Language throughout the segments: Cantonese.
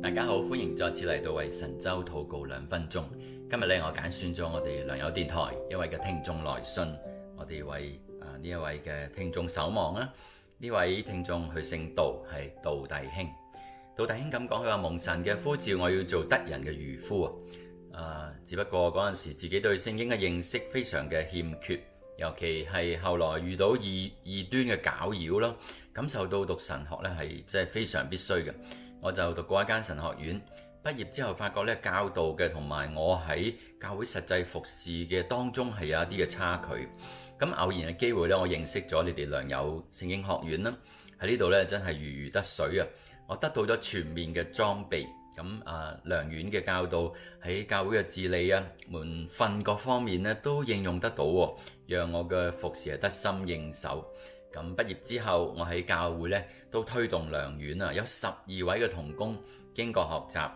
大家好，歡迎再次嚟到為神州禱告2分鐘。今日咧，我揀選咗我哋良友電台一位嘅聽眾來信，我哋為呢一位嘅聽眾守望啊。呢位聽眾佢姓杜，係杜弟兄。杜弟兄咁講，佢話蒙神嘅呼召，我要做得人嘅漁夫啊。只不過嗰陣時自己對聖經嘅認識非常嘅欠缺，尤其係後來遇到異端嘅攪擾啦，感受到讀神學咧係即係非常必須嘅。我就讀過一間神學院，畢業之後發覺咧，教導嘅同埋我喺教會實際服侍嘅當中係有一啲嘅差距。咁偶然嘅機會咧，我認識咗你哋良友聖經學院啦。喺呢度咧真係如魚得水啊！我得到咗全面嘅裝備。咁良院嘅教導喺教會嘅治理啊、門訓各方面咧都應用得到，讓我嘅服侍係得心應手。咁畢業之後，我喺教會咧都推動良院啊，有12位嘅同工經過學習，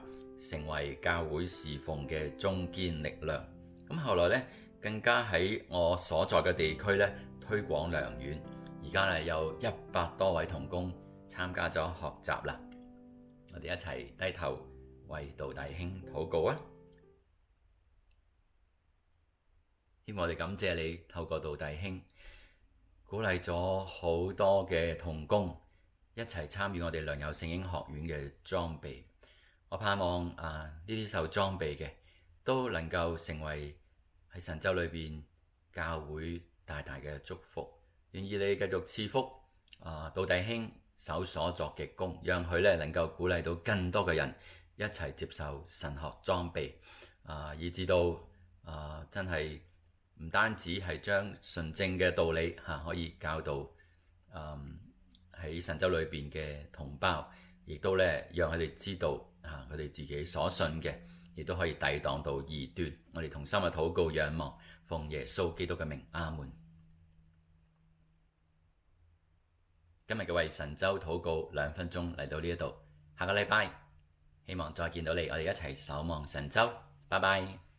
成為教會侍奉嘅中堅力量。咁後來咧更加喺我所在嘅地區咧推廣良院，而家咧有100多位同工參加咗學習啦。我哋一齊低頭為杜弟兄禱告啊！希望我哋感謝你透過杜弟兄鼓勵咗好多嘅同工一齊參與我哋良友聖經學院嘅裝備。我盼望呢啲受裝備嘅都能夠成為喺神州裏邊教會大大嘅祝福。願意你繼續賜福杜弟兄手所作嘅工，讓佢咧能夠鼓勵到更多嘅人一齊接受神學裝備以至到真係唔單止係將純正嘅道理可以教導喺神州裏邊嘅同胞，亦都咧讓佢哋知道佢哋自己所信嘅，亦都可以抵擋到異端。我哋同心嘅禱告仰望，奉耶穌基督嘅名，阿門。今日嘅為神州禱告2分鐘嚟到呢一度，下個禮拜希望再見到你，我哋一齊守望神州，拜拜。